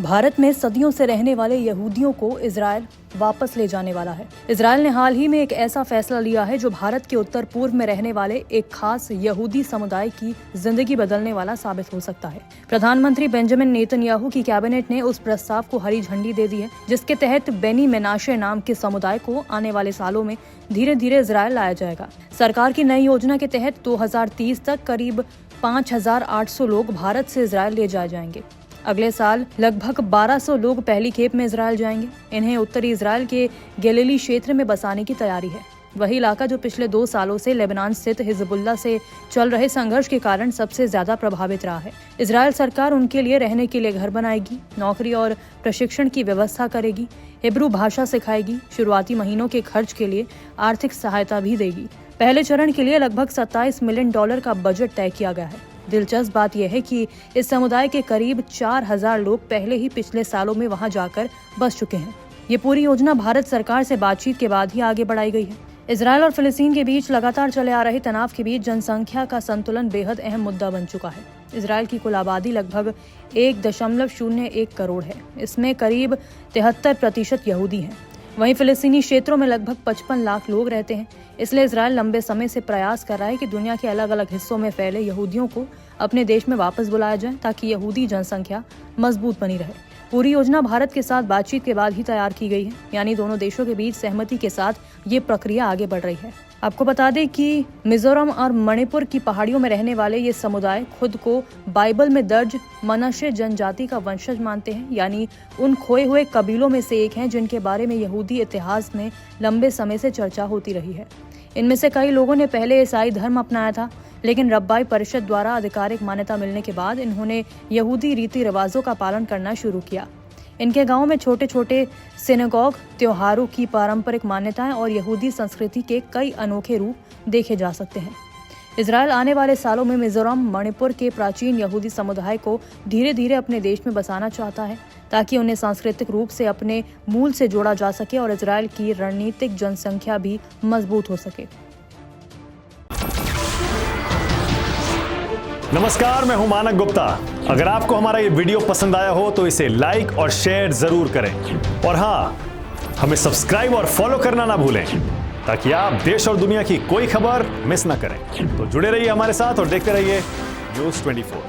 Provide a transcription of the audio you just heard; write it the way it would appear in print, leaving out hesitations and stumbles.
भारत में सदियों से रहने वाले यहूदियों को इजरायल वापस ले जाने वाला है। इजरायल ने हाल ही में एक ऐसा फैसला लिया है जो भारत के उत्तर पूर्व में रहने वाले एक खास यहूदी समुदाय की जिंदगी बदलने वाला साबित हो सकता है। प्रधानमंत्री बेंजामिन नेतन्याहू की कैबिनेट ने उस प्रस्ताव को हरी झंडी दे दी है, जिसके तहत बेनी मेनाशे नाम के समुदाय को आने वाले सालों में धीरे धीरे इजरायल लाया जाएगा। सरकार की नई योजना के तहत 2030 तक करीब 5,800 लोग भारत से इजरायल ले जाए जाएंगे। अगले साल लगभग 1200 लोग पहली खेप में इजरायल जाएंगे। इन्हें उत्तरी इजरायल के गैलिली क्षेत्र में बसाने की तैयारी है। वही इलाका जो पिछले 2 सालों से लेबनान स्थित हिजबुल्लाह से चल रहे संघर्ष के कारण सबसे ज्यादा प्रभावित रहा है। इजरायल सरकार उनके लिए रहने के लिए घर बनाएगी, नौकरी और प्रशिक्षण की व्यवस्था करेगी, हिब्रू भाषा सिखाएगी, शुरुआती महीनों के खर्च के लिए आर्थिक सहायता भी देगी। पहले चरण के लिए लगभग $27 मिलियन का बजट तय किया गया है। दिलचस्प बात यह है कि इस समुदाय के करीब 4,000 लोग पहले ही पिछले सालों में वहां जाकर बस चुके हैं। ये पूरी योजना भारत सरकार से बातचीत के बाद ही आगे बढ़ाई गई है। इजरायल और फिलिस्तीन के बीच लगातार चले आ रहे तनाव के बीच जनसंख्या का संतुलन बेहद अहम मुद्दा बन चुका है। इजरायल की कुल आबादी लगभग 1.01 करोड़ है। इसमें करीब 73% यहूदी हैं। वहीं फिलिस्तीनी क्षेत्रों में लगभग 55 लाख लोग रहते हैं। इसलिए इजरायल लंबे समय से प्रयास कर रहा है कि दुनिया के अलग अलग हिस्सों में फैले यहूदियों को अपने देश में वापस बुलाया जाए, ताकि यहूदी जनसंख्या मजबूत बनी रहे। पूरी योजना भारत के साथ बातचीत के बाद ही तैयार की गई है, यानी दोनों देशों के बीच सहमति के साथ ये प्रक्रिया आगे बढ़ रही है। आपको बता दें कि मिजोरम और मणिपुर की पहाड़ियों में रहने वाले ये समुदाय खुद को बाइबल में दर्ज मनशे जनजाति का वंशज मानते हैं, यानी उन खोए हुए कबीलों में से एक हैं जिनके बारे में यहूदी इतिहास में लंबे समय से चर्चा होती रही है। इनमें से कई लोगों ने पहले ईसाई धर्म अपनाया था, लेकिन रब्बाई परिषद द्वारा आधिकारिक मान्यता मिलने के बाद इन्होंने यहूदी रीति रिवाजों का पालन करना शुरू किया। इनके गांव में छोटे छोटे सिनेगॉग, त्योहारों की पारंपरिक मान्यताएं और यहूदी संस्कृति के कई अनोखे रूप देखे जा सकते हैं। इजरायल आने वाले सालों में मिजोरम, मणिपुर के प्राचीन यहूदी समुदाय को धीरे धीरे अपने देश में बसाना चाहता है, ताकि उन्हें सांस्कृतिक रूप से अपने मूल से जोड़ा जा सके और इजरायल की रणनीतिक जनसंख्या भी मजबूत हो सके। नमस्कार, मैं हूं मानक गुप्ता। अगर आपको हमारा ये वीडियो पसंद आया हो तो इसे लाइक और शेयर जरूर करें, और हाँ, हमें सब्सक्राइब और फॉलो करना ना भूलें, ताकि आप देश और दुनिया की कोई खबर मिस ना करें। तो जुड़े रहिए हमारे साथ और देखते रहिए न्यूज़ 24।